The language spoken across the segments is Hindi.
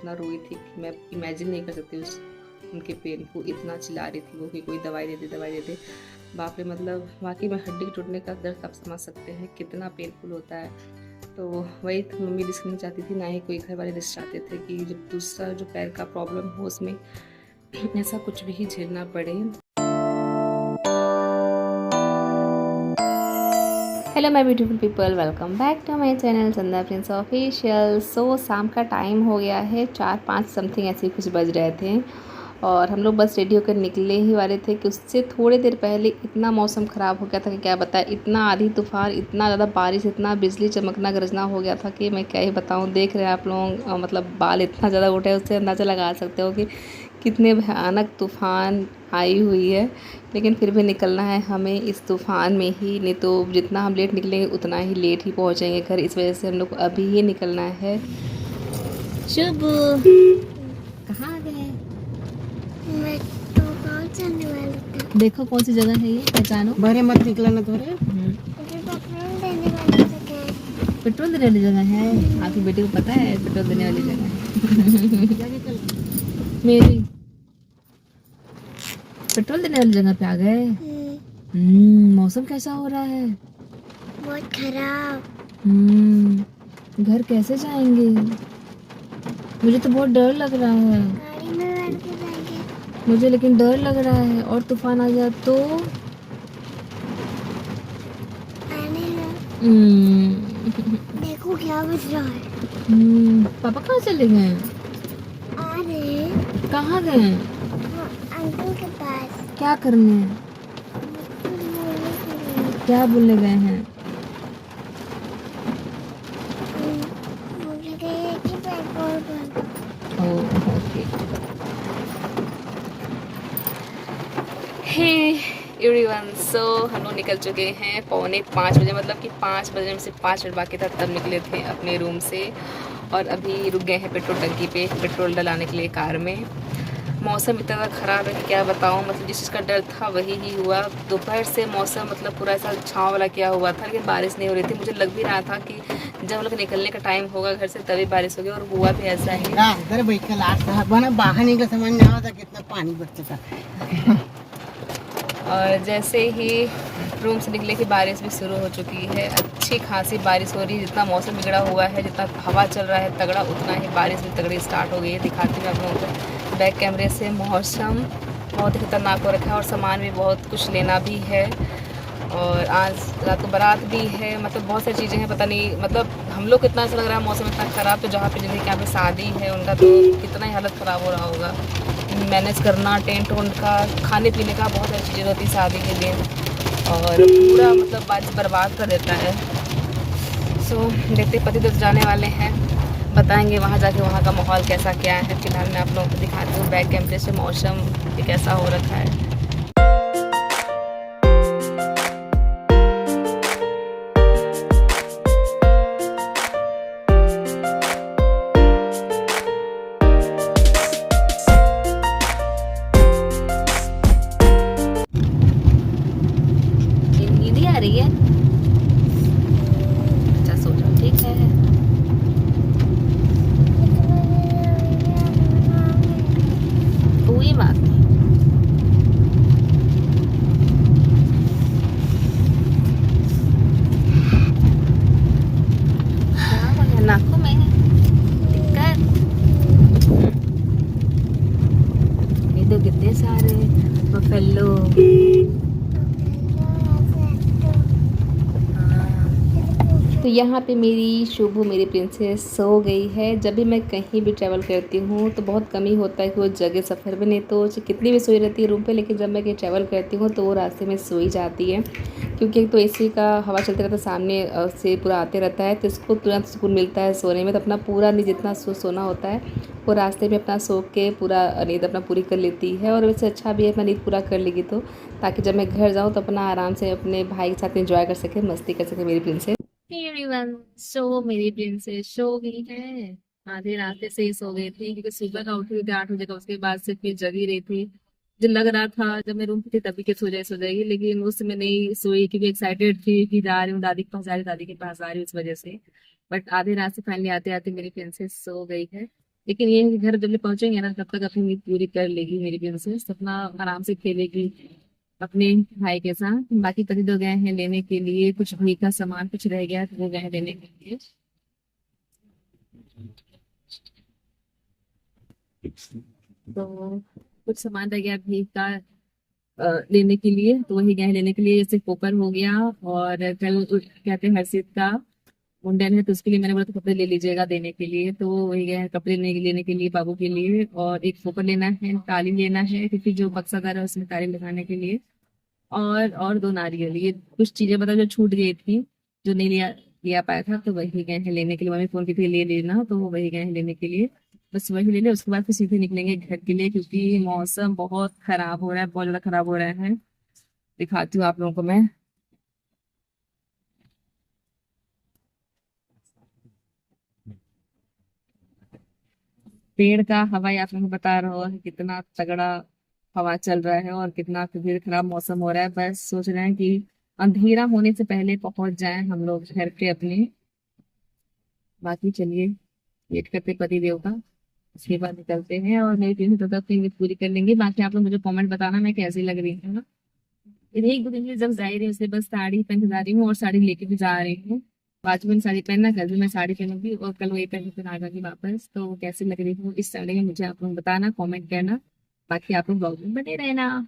इतना रोई थी कि मैं इमेजिन नहीं कर सकती उस उनके पेन को। इतना चिल्ला रही थी वो कि कोई दवाई दे दे, दवाई दे दे। बाप रे, मतलब वाकई में हड्डी टूटने का दर्द आप समझ सकते हैं कितना पेनफुल होता है। तो वही तो मम्मी रिस्क नहीं चाहती थी, ना ही कोई घर वाले रिस्क चाहते थे कि जब दूसरा जो पैर का प्रॉब्लम हो उसमें ऐसा कुछ भी झेलना पड़े। Hello my beautiful people, welcome back to my channel Chanda prince official. So शाम का टाइम हो गया है, 4-5 समथिंग ऐसे कुछ बज रहे थे और हम लोग बस रेडी होकर निकले ही वाले थे कि उससे थोड़ी देर पहले इतना मौसम ख़राब हो गया था कि क्या बताएं। इतना आंधी तूफान, इतना ज़्यादा बारिश, इतना बिजली चमकना गरजना हो गया था कि मैं क्या ही बताऊं। देख रहे हैं आप लोग, मतलब बाल इतना ज़्यादा उठे, उससे अंदाज़ा लगा सकते हो कि कितने भयानक तूफ़ान आई हुई है। लेकिन फिर भी निकलना है हमें इस तूफ़ान में ही, नहीं तो जितना हम लेट निकलेंगे उतना ही लेट ही पहुंचेंगे घर। इस वजह से हम लोग को अभी ही निकलना है। शुभ, कहाँ गए? मैं तो गाँव जाने वाली थी। देखो कौन सी जगह है ये, पहचानो। बाहर मत निकला ना थोड़े। मुझे पेट्रोल देने वाली जगह है। पेट्रोल देने वाली जगह है? आपकी बेटी को पता है पेट्रोल देने वाली जगह है? जाके चल। मेरी पेट्रोल देने वाली जगह पे आ गए। मौसम कैसा हो रहा है? बहुत खराब। घर कैसे जाएंगे? मुझे तो बहुत डर लग रहा है। गाड़ी में बैठ के जाएंगे। मुझे लेकिन डर लग रहा है, और तूफान आ गया तो। आने दो। देखो क्या बज रहा है। पापा कहाँ चले गए? आ रहे कहाँ गए? वो अंकल के पास। क्या करने? बोलने के लिए। क्या बोलने गए हैं? बोलने गए हैं कि पेट्रोल भर। ओके। हे एवरीवन, सो हम लोग निकल चुके हैं 4:45 बजे, मतलब कि 5 बजे में से 5 मिनट बाकी था तब निकले थे अपने रूम से। और अभी रुक गए हैं पेट्रोल टंकी पे पेट्रोल डलाने के लिए कार में। मौसम इतना ज़्यादा ख़राब है कि क्या बताऊँ, मतलब जिस चीज़ का डर था वही ही हुआ। दोपहर से मौसम मतलब पूरा ऐसा छाँव वाला किया हुआ था, लेकिन बारिश नहीं हो रही थी। मुझे लग भी रहा था कि जब हम लोग निकलने का टाइम होगा घर से तभी बारिश होगी, और हुआ भी ऐसा ही। इधर बैठ के लास्ट बना बाहर निकल समझ नहीं आता कितना पानी बरसता था। और जैसे ही रूम से निकले कि बारिश भी शुरू हो चुकी है। अच्छी खासी बारिश हो रही है। जितना मौसम बिगड़ा हुआ है, जितना हवा चल रहा है तगड़ा, उतना ही बारिश भी तगड़ी स्टार्ट हो गई है। दिखाती हूँ आप लोगों को बैक कैमरे से। मौसम बहुत ही खतरनाक हो रखा है और सामान भी बहुत कुछ लेना भी है। और आज रात को बारात भी है, मतलब बहुत सारी चीज़ें हैं। पता नहीं मतलब हम लोग को इतना ऐसा लग रहा है मौसम इतना ख़राब, तो जहाँ पे जिनके यहाँ पे शादी है उनका तो कितना ही हालत ख़राब हो रहा होगा। मैनेज करना टेंट वेंट का, खाने पीने का, बहुत सारी चीज़ें होती है शादी के दिन, और पूरा मतलब बारिश बर्बाद कर देता है। सो देखते पति तो जाने वाले हैं, बताएंगे वहाँ जाके वहाँ का माहौल कैसा क्या है। फिलहाल मैं आप लोगों को दिखाती हूँ बैक कैमरे से मौसम कैसा हो रखा है। नींद ही आ रही है? अच्छा सो जाओ, ठीक है। कोई बात नहीं। क्या हो गया, नाकों में है दिक्कत? ये तो कितने सारे बफेलो। तो यहाँ पे मेरी शुभ, मेरी प्रिंसेस सो गई है। जब भी मैं कहीं भी ट्रैवल करती हूँ तो बहुत कम ही होता है कि वो जगह सफ़र में, नहीं तो कितनी भी सोई रहती है रूम पे, लेकिन जब मैं कहीं ट्रैवल करती हूँ तो वो रास्ते में सोई जाती है। क्योंकि एक तो एसी का हवा चलते रहता है, सामने से पूरा आते रहता है, तो इसको तुरंत सुकून मिलता है सोने में। तो अपना पूरा नींद जितना सोना होता है वो रास्ते में अपना सो के पूरा नींद अपना पूरी कर लेती है। और वैसे अच्छा भी है अपना नींद पूरा कर लेगी तो, ताकि जब मैं घर जाऊँ तो अपना आराम से अपने भाई के साथ एंजॉय कर सके, मस्ती कर सके मेरी प्रिंसेस। एवरीवन, सो मेरी प्रिंसेस सो गई है। आधे रास्ते से ही सो गई थी, क्योंकि सुबह का उठी थी 8 बजे का, उसके बाद से फिर जगी रही थी। मुझे लग रहा था जब मैं रूम पे थी तभी के सो जाएगी, लेकिन उस समय नहीं सोई, क्योंकि एक्साइटेड थी कि जा रही हूँ दादी के पास, जा रही हूँ दादी के पास, आ रही हूँ, इस वजह से। बट आधे रास्ते फाइनली आते आते मेरी प्रिंसेस सो गई है। लेकिन ये है कि घर जब पहुंचेंगे ना तब तक अपनी नींद पूरी कर लेगी मेरी प्रिंसेस, अपना आराम से खेलेगी अपने भाई के साथ। बाकी पति तो गए हैं लेने के लिए, कुछ भी का सामान कुछ रह गया तो वो गए हैं लेने के लिए। तो कुछ सामान रह गया भी का लेने के लिए, तो वही गए हैं लेने के लिए। जैसे पोकर हो गया, और कल कहते हैं हर्षित का मुंडन है, तो उसके लिए मैंने बोला तो कपड़े ले लीजिएगा देने के लिए, तो वही गए हैं कपड़े लेने के लिए बाबू के लिए। और एक पोकर लेना है, ताली लेना है क्योंकि जो बक्सादार है उसमें ताली लगाने के लिए। और दो नारियल, ये कुछ चीजें मतलब जो छूट गई थी, जो नहीं लिया लिया पाया था, तो वही गए हैं लेने के लिए। मम्मी फोन की थी ले लेना, तो वो वही गए हैं लेने के लिए। बस वही ले ले, उसके बाद फिर सीधे निकलेंगे घर के लिए क्योंकि मौसम बहुत खराब हो रहा है, बहुत ज्यादा खराब हो रहा है। दिखाती हूँ आप लोगों को मैं। पेड़ का हवा ही आप लोगों को बता रहा है कितना तगड़ा हवा चल रहा है और कितना फिर खराब मौसम हो रहा है। बस सोच रहे हैं कि अंधेरा होने से पहले पहुंच जाएं हम लोग घर पे अपने। बाकी चलिए वेट करते पति देव का, उसके बाद निकलते हैं और मेरी तीन तक अपनी पूरी कर लेंगे। बाकी आप लोग मुझे कमेंट बताना मैं कैसी लग रही हूँ ना। ये एक दो दिन में जब जा ही रही हूँ उससे बस साड़ी पहन के जा रही हूँ और साड़ी लेके भी जा रही हूँ। आज मैंने साड़ी पहनना, कल भी मैं साड़ी पहनूंगी और कल वही पहन के फिर आ जाऊंगी वापस। तो कैसी लग रही हूँ इस साड़ी में मुझे आप लोग बताना, कमेंट करना। बाकी आप लोग ब्लॉग में बने रहना।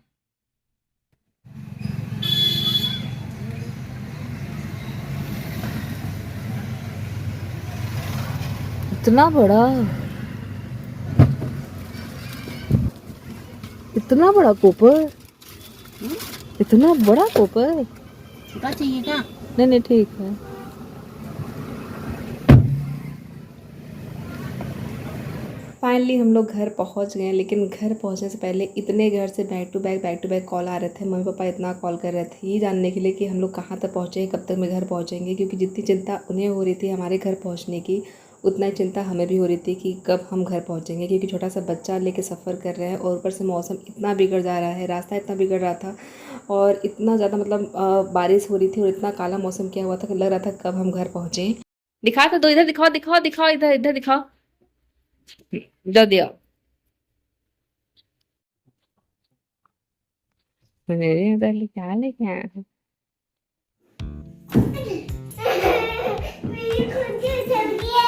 इतना बड़ा, इतना बड़ा कोपर, इतना बड़ा कोपर। छोटा चाहिए क्या? नहीं नहीं ठीक है। फाइनली हम लोग घर पहुंच गए, लेकिन घर पहुंचने से पहले इतने घर से बैक टू बैक कॉल आ रहे थे। मम्मी पापा इतना कॉल कर रहे थे ये जानने के लिए कि हम लोग कहाँ तक पहुँचे, कब तक में घर पहुँचेंगे। क्योंकि जितनी चिंता उन्हें हो रही थी हमारे घर पहुँचने की, उतना ही चिंता हमें भी हो रही थी कि कब हम घर पहुँचेंगे। क्योंकि छोटा सा बच्चा लेके सफ़र कर रहे हैं और ऊपर से मौसम इतना बिगड़ जा रहा है, रास्ता इतना बिगड़ रहा था और इतना ज़्यादा मतलब बारिश हो रही थी और इतना काला मौसम किया हुआ था कि लग रहा था कब हम घर पहुँचे। दिखा तो दो, इधर दिखाओ दिखाओ दिखाओ, इधर इधर दिखाओ, दो दिया। मेरे इधर क्या लेके आया है? मेरी खुद की सब्जी है।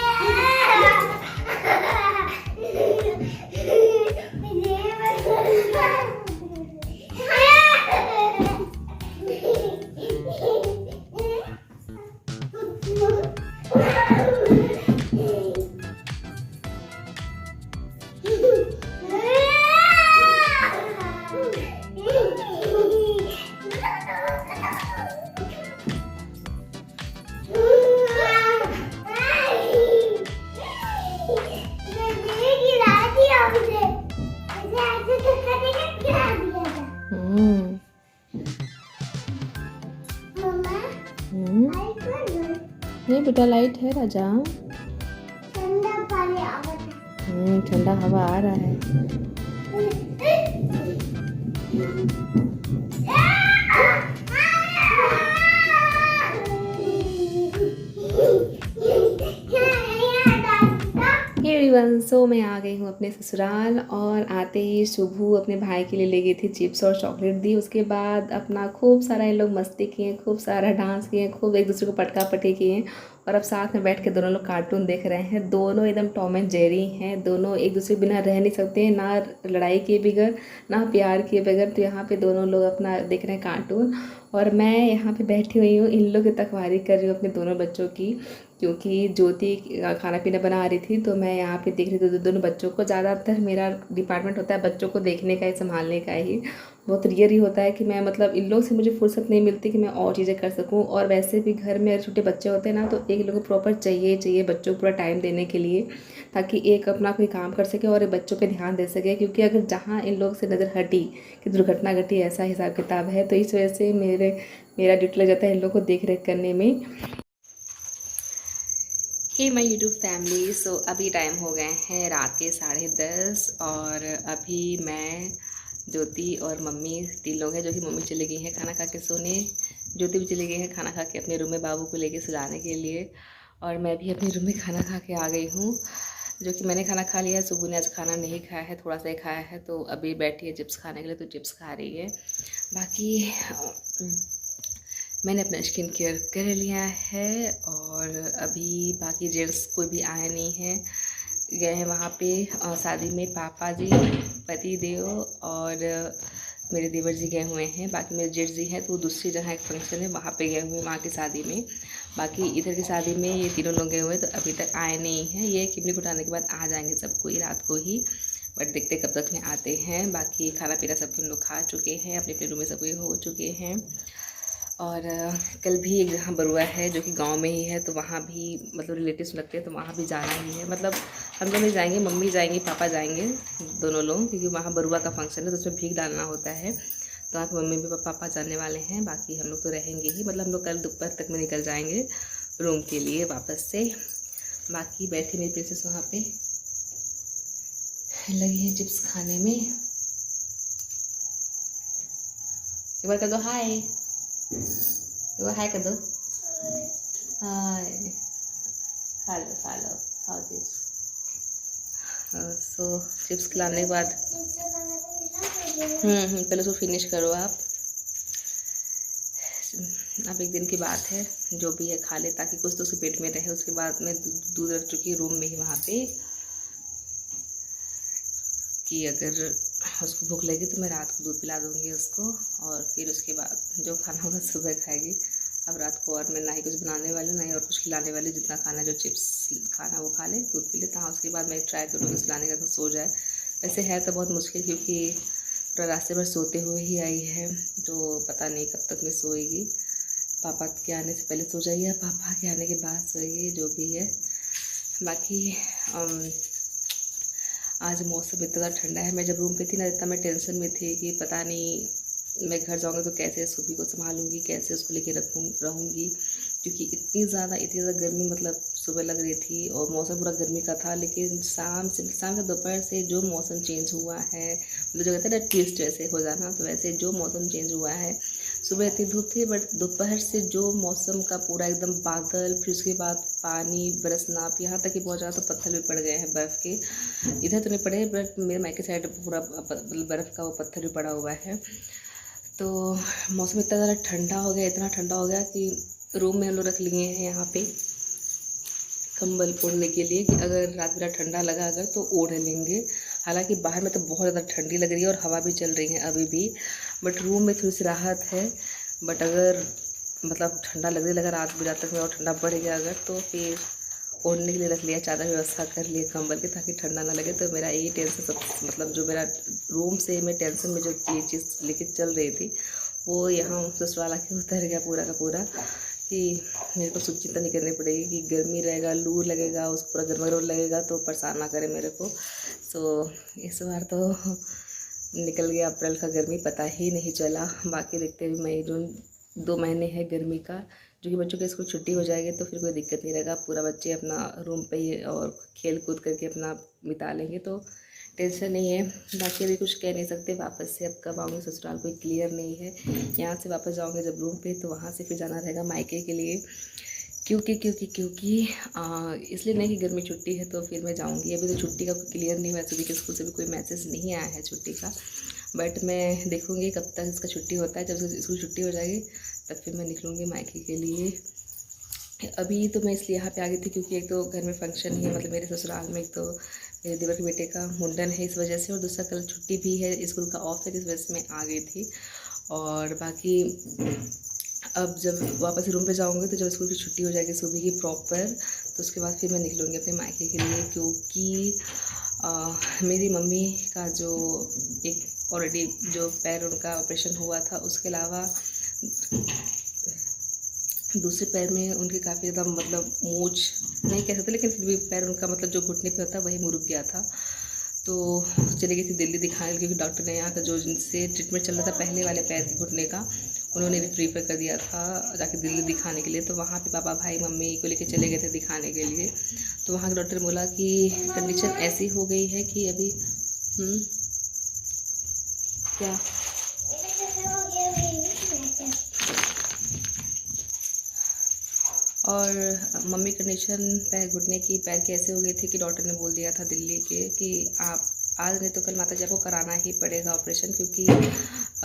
हम्म ये बेटा लाइट है राजा। ठंडा हवा आ रहा है। एवरीवन, सो मैं आ गई हूँ अपने ससुराल और आते ही शुभू अपने भाई के लिए ले गई थी चिप्स और चॉकलेट दी। उसके बाद अपना खूब सारा ये लोग मस्ती किए, खूब सारा डांस किए, खूब एक दूसरे को पटका पटी किए और अब साथ में बैठ के दोनों लोग कार्टून देख रहे हैं। दोनों एकदम टॉम एंड जेरी हैं, दोनों एक दूसरे के बिना रह नहीं सकते हैं, ना लड़ाई किए बगैर ना प्यार किए बगैर। तो यहाँ पे दोनों लोग अपना देख रहे हैं कार्टून और मैं यहाँ पे बैठी हुई हूँ, इन लोग की तकवारी कर रही हूँ अपने दोनों बच्चों की। क्योंकि ज्योति खाना पीना बना रही थी तो मैं यहाँ पे देख रही थी दोनों बच्चों को। ज़्यादातर मेरा डिपार्टमेंट होता है बच्चों को देखने का ही, संभालने का ही। बहुत रियर ही होता है कि मैं मतलब इन लोग से मुझे फुर्सत नहीं मिलती कि मैं और चीज़ें कर सकूँ। और वैसे भी घर में छोटे बच्चे होते हैं ना, तो एक लोग को प्रॉपर चाहिए बच्चों को पूरा टाइम देने के लिए, ताकि एक अपना कोई काम कर सके और बच्चों पे ध्यान दे सके। क्योंकि अगर जहाँ इन लोग से नज़र हटी कि दुर्घटना घटी, ऐसा हिसाब किताब है। तो इस वजह से मेरा ड्यूटी लग जाता है इन लोग को देख रेख करने में। हे माय यूट्यूब फैमिली, सो अभी टाइम हो गए हैं रात के 10:30 और अभी मैं, ज्योति और मम्मी 3 लोग हैं। जो कि मम्मी चली गई हैं खाना खा के सोने, ज्योति भी चली गई है खाना खा के अपने रूम में बाबू को लेके सुलाने के लिए, और मैं भी अपने रूम में खाना खा के आ गई हूँ। जो कि मैंने खाना खा लिया है। सुबह ने आज खाना नहीं खाया है, थोड़ा सा ही खाया है, तो अभी बैठी है चिप्स खाने के लिए, तो चिप्स खा रही है। बाकी मैंने अपना स्किन केयर कर लिया है और अभी बाकी जेंट्स कोई भी आया नहीं है, गए हैं वहाँ पे शादी में पापा जी, पति देव और मेरे देवर जी गए हुए हैं। बाकी मेरे जेठ जी हैं तो वो दूसरी जगह एक फंक्शन है वहाँ पे गए हुए हैं, वहाँ की शादी में। बाकी इधर की शादी में ये तीनों लोग गए हुए हैं, तो अभी तक आए नहीं हैं। ये किबली उठाने के बाद आ जाएंगे सब कोई रात को ही, बट देखते कब तक में आते हैं। बाकी खाना पीना सबके हम लोग खा चुके हैं, अपने अपने रूम में सब कोई हो चुके हैं। और कल भी एक जहाँ बरुआ है जो कि गांव में ही है, तो वहाँ भी मतलब रिलेटिव्स लगते हैं, तो वहाँ भी जाना ही है। मतलब हम लोग नहीं जाएंगे, मम्मी जाएंगी, पापा जाएंगे, दोनों लोग, क्योंकि वहाँ बरुआ का फंक्शन है तो उसमें भीख डालना होता है। तो आप मम्मी भी पापा जाने वाले हैं, बाकी हम लोग तो रहेंगे ही। मतलब हम लोग कल दोपहर तक में निकल जाएंगे रूम के लिए वापस से। बाकी बैठी मेरी प्रिंसेस वहाँ पे लगी है चिप्स खाने में। एक बार कर दो हाय, एक बार हाय कर दो, हाय, खा लो खाओ चिप्स। सो चिप्स खिलाने के बाद पहले उसको फिनिश करो आप। अब एक दिन की बात है, जो भी है खा ले ताकि कुछ तो उसके पेट में रहे। उसके बाद में दूध रख चुकी रूम में ही वहाँ पे, कि अगर उसको भूख लगी तो मैं रात को दूध पिला दूँगी उसको, और फिर उसके बाद जो खाना होगा सुबह खाएगी। अब रात को और मैं ना ही कुछ बनाने वाली हूँ ना ही और कुछ खिलाने वाली, जितना खाना जो चिप्स खाना वो खा ले, दूध पी ले। तो हाँ, उसके बाद मैं ट्राई करूँगी सुलाने का, तो सो जाए। वैसे है तो बहुत मुश्किल, क्योंकि पूरा रास्ते भर सोते हुए ही आई है, तो पता नहीं कब तक मैं सोएगी। पापा के आने से पहले सो जाइए, पापा के आने के बाद सोएगी, जो भी है। बाकी आज मौसम इतना ज़्यादा ठंडा है। मैं जब रूम पे थी ना, इतना मैं टेंशन में थी कि पता नहीं मैं घर जाऊँगी तो कैसे सुबह को संभालूंगी, कैसे उसको लेके रहूँगी, क्योंकि इतनी ज़्यादा गर्मी, मतलब सुबह लग रही थी और मौसम पूरा गर्मी का था। लेकिन शाम का दोपहर से जो मौसम चेंज हुआ है, मतलब जो कहते हैं ना ट्विस्ट वैसे हो जाना, तो वैसे जो मौसम चेंज हुआ है। सुबह इतनी धूप थी, बट दोपहर से जो मौसम का पूरा एकदम बादल, फिर उसके बाद पानी बरसना, यहाँ तक कि बहुत ज़्यादा तो पत्थर भी पड़ गए हैं बर्फ़ के। इधर तो नहीं पड़े, बट मेरे मायके साइड पूरा बर्फ़ का वो पत्थर भी पड़ा हुआ है। तो मौसम इतना ज़्यादा ठंडा हो गया, इतना ठंडा हो गया कि रूम में हम लोग रख लिए हैं यहाँ पे कंबल ओढ़ने के लिए, कि अगर रात मेरा ठंडा लगा अगर तो ओढ़ लेंगे। हालांकि बाहर में तो बहुत ज़्यादा ठंडी लग रही है और हवा भी चल रही है अभी भी, बट रूम में थोड़ी सी राहत है। बट अगर मतलब ठंडा लगा रात तक में और ठंडा बढ़ गया अगर, तो फिर ओढ़ने के लिए रख लिया, चादर व्यवस्था कर लिए कंबल के, ताकि ठंडा ना लगे। तो मेरा यही टेंशन सब, मतलब जो मेरा रूम से मैं टेंशन में जो ये चीज़ लेके चल रही थी, वो यहाँ ससुराल आके उतर गया पूरा का पूरा, कि मेरे को कुछ चिंता नहीं करनी पड़ेगी कि गर्मी रहेगा, लू लगेगा, उसको पूरा गर्म लगेगा तो परेशान ना करे मेरे को। सो इस बार तो निकल गया अप्रैल का गर्मी, पता ही नहीं चला। बाकी देखते हुए मई जून 2 महीने है गर्मी का, जो कि बच्चों के स्कूल छुट्टी हो जाएगी तो फिर कोई दिक्कत नहीं रहेगा, पूरा बच्चे अपना रूम पे ही और खेल कूद करके अपना बिता लेंगे, तो टेंशन नहीं है। बाकी अभी कुछ कह नहीं सकते, वापस से अब कब आऊँगी ससुराल कोई क्लियर नहीं है। यहाँ से वापस जाऊँगी जब रूम पे, तो वहाँ से फिर जाना रहेगा मायके के लिए, क्योंकि इसलिए नहीं कि गर्मी छुट्टी है तो फिर मैं जाऊँगी। अभी तो छुट्टी का कोई क्लियर नहीं हुआ, सुबह के स्कूल से भी कोई मैसेज नहीं आया है छुट्टी का, बट मैं देखूँगी कब तक इसका छुट्टी होता है। जब स्कूल छुट्टी हो जाएगी तब फिर मैं निकलूँगी मायके के लिए। अभी तो मैं इसलिए यहाँ पे आ गई थी क्योंकि एक तो घर में फंक्शन ही है, मतलब मेरे ससुराल में एक तो मेरे देवर के बेटे का मुंडन है इस वजह से, और दूसरा कल छुट्टी भी है, स्कूल का ऑफ है, इस वजह से मैं आ गई थी। और बाकी अब जब वापस रूम पे जाऊँगी तो जब स्कूल की छुट्टी हो जाएगी सुबह की प्रॉपर, तो उसके बाद फिर मैं निकलूँगी अपने मायके के लिए, क्योंकि मेरी मम्मी का जो एक ऑलरेडी जो पैर उनका ऑपरेशन हुआ था, उसके अलावा दूसरे पैर में उनके काफ़ी ज़्यादा मतलब मूंछ नहीं कह सकते, लेकिन फिर भी पैर उनका मतलब जो घुटने पे होता है वही मुरुक गया था। तो चली गई थी दिल्ली दिखाने, क्योंकि डॉक्टर ने यहाँ का जो जिनसे ट्रीटमेंट चल रहा था पहले वाले पैर के घुटने का, उन्होंने प्रीफर कर दिया था जाके दिल्ली दिखाने के लिए। तो वहाँ पे पापा भाई मम्मी को लेके चले गए थे दिखाने के लिए। तो वहाँ के डॉक्टर ने बोला कि कंडीशन ऐसी हो गई है कि अभी क्या और मम्मी कंडीशन पैर घुटने की, पैर की ऐसे हो गई थी कि डॉक्टर ने बोल दिया था दिल्ली के कि आप आज नहीं तो कल माता जी आपको कराना ही पड़ेगा ऑपरेशन, क्योंकि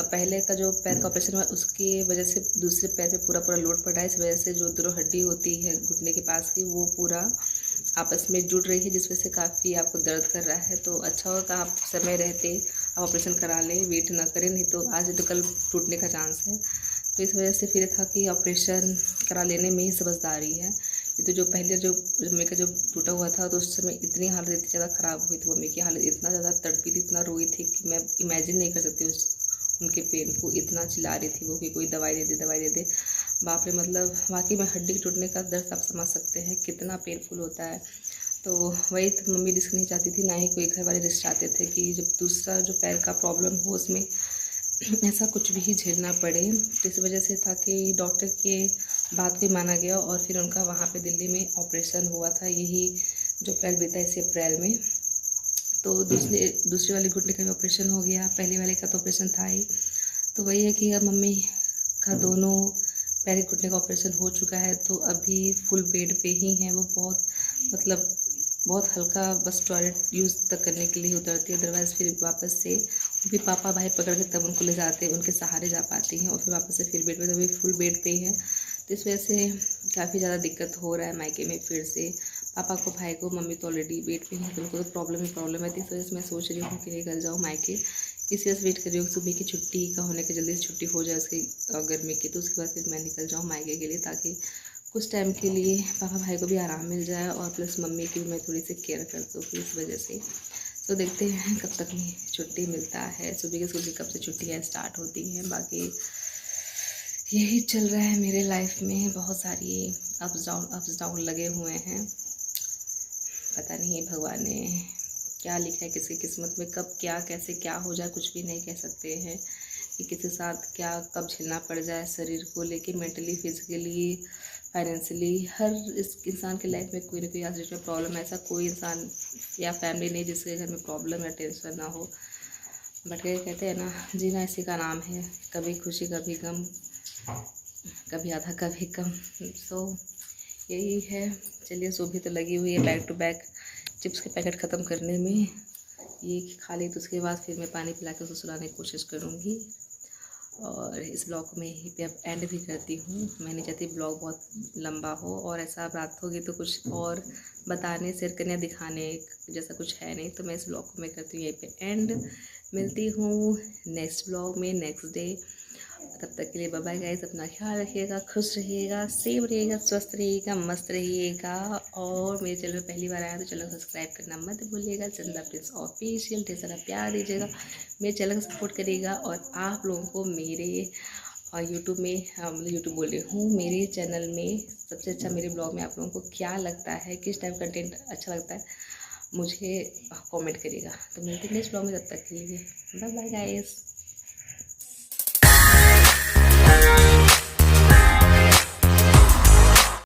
पहले का जो पैर का ऑपरेशन हुआ उसकी वजह से दूसरे पैर पे पूरा पूरा लोड पड़ा है। इस वजह से जो दोनों हड्डी होती है घुटने के पास की वो पूरा आपस में जुड़ रही है, जिस वजह से काफ़ी आपको दर्द कर रहा है। तो अच्छा होगा आप समय रहते आप ऑपरेशन करा लें, वेट ना करें, नहीं तो आज नहीं तो कल टूटने का चांस है। तो इस वजह से फिर था कि ऑपरेशन करा लेने में ही समझदारी है। ये तो जो पहले जो मम्मी का जो टूटा हुआ था तो उस समय इतनी हालत इतनी ज़्यादा ख़राब हुई थी, मम्मी की हालत इतना ज़्यादा तड़पी थी, इतना रोई थी कि मैं इमेजिन नहीं कर सकती उनके पेन को। इतना चिल्ला रही थी वो कि कोई दवाई दे दे, दवाई दे दे। बाप रे, मतलब वाकई में हड्डी टूटने का दर्द आप समझ सकते हैं कितना पेनफुल होता है। तो वही तो मम्मी रिस्क नहीं चाहती थी, ना ही कोई घर वाले रिस्क चाहते थे कि जब दूसरा जो पैर का प्रॉब्लम हो उसमें ऐसा कुछ भी झेलना पड़े। तो इस वजह से था कि डॉक्टर के बात भी माना गया और फिर उनका वहाँ पे दिल्ली में ऑपरेशन हुआ था। यही जो अप्रैल बीता इसी अप्रैल में। तो दूसरे वाले घुटने का भी ऑपरेशन हो गया, पहले वाले का तो ऑपरेशन था ही। तो वही है कि अब मम्मी का दोनों पैर के घुटने का ऑपरेशन हो चुका है, तो अभी फुल बेड पे ही हैं वो। मतलब बहुत हल्का बस टॉयलेट यूज़ तक करने के लिए उतरती है, अदरवाइज़ फिर वापस से भी पापा भाई पकड़ के तब उनको ले जाते हैं, उनके सहारे जा पाती हैं और फिर वापस से फिर बेड पे, तो अभी फुल बेड पे ही है। तो इस वजह से काफ़ी ज़्यादा दिक्कत हो रहा है मायके में फिर से। पापा को भाई को, मम्मी तो ऑलरेडी बेड पे हैं, तो उनको तो प्रॉब्लम है। तो इस वजह से मैं सोच रही हूँ कि निकल जाऊँ मायके। इसी वजह से वेट कर रही हूँ सुबह की छुट्टी का होने के, जल्दी से छुट्टी हो जाए उसकी गर्मी की, तो उसके बाद फिर मैं निकल जाऊँ मायके के लिए, ताकि कुछ टाइम के लिए पापा भाई को भी आराम मिल जाए और प्लस मम्मी की भी मैं थोड़ी सी केयर कर सकूँ इस वजह से। तो देखते हैं कब तक छुट्टी मिलता है, सुबह के स्कूल की कब से छुट्टियाँ स्टार्ट होती हैं। बाकी यही चल रहा है मेरे लाइफ में, बहुत सारी अप्स डाउन लगे हुए हैं। पता नहीं भगवान ने क्या लिखा है किसकी किस्मत में, कब क्या कैसे क्या हो जाए कुछ भी नहीं कह सकते हैं कि किसी साथ क्या कब झेलना पड़ जाए, शरीर को लेके, मेंटली, फिजिकली, फाइनेंशियली। हर इस इंसान के लाइफ में कोई ना कोई आज डेट में प्रॉब्लम है। ऐसा कोई इंसान या फैमिली नहीं जिसके घर में प्रॉब्लम या टेंशन ना हो। बट कहते हैं ना, जीना इसी का नाम है, कभी खुशी कभी गम, कभी आधा कभी कम। सो यही है। चलिए सुबह तो लगी हुई है बैक टू बैक चिप्स के पैकेट ख़त्म करने में। ये खा ली तो उसके बाद फिर मैं पानी पिला के उसको सुलाने की कोशिश करूँगी। और इस ब्लॉग में यहीं पे अब एंड भी करती हूँ। मैं नहीं चाहती ब्लॉग बहुत लंबा हो, और ऐसा रात होगी तो कुछ और बताने, शेयर करने, दिखाने जैसा कुछ है नहीं, तो मैं इस ब्लॉग को मैं करती हूँ यहीं पे एंड। मिलती हूँ नेक्स्ट ब्लॉग में नेक्स्ट डे। तब तक के लिए बाय बाय गाइस, अपना ख्याल रखिएगा, खुश रहिएगा, सेफ रहिएगा, स्वस्थ रहिएगा, मस्त रहिएगा। और मेरे चैनल में पहली बार आया तो चैनल को सब्सक्राइब करना मत भूलिएगा। चंदा प्रिंस ऑफिशियल, ढेर सारा प्यार दीजिएगा, मेरे चैनल को सपोर्ट करिएगा। और आप लोगों को मेरे यूट्यूब में, यूट्यूब बोल रही हूँ, मेरे चैनल में सबसे अच्छा मेरे ब्लॉग में आप लोगों को क्या लगता है, किस टाइप कंटेंट अच्छा लगता है, मुझे कमेंट करिएगा। तो मिलते हैं नेक्स्ट ब्लॉग में, तब तक के लिए बाय बाय गाइस।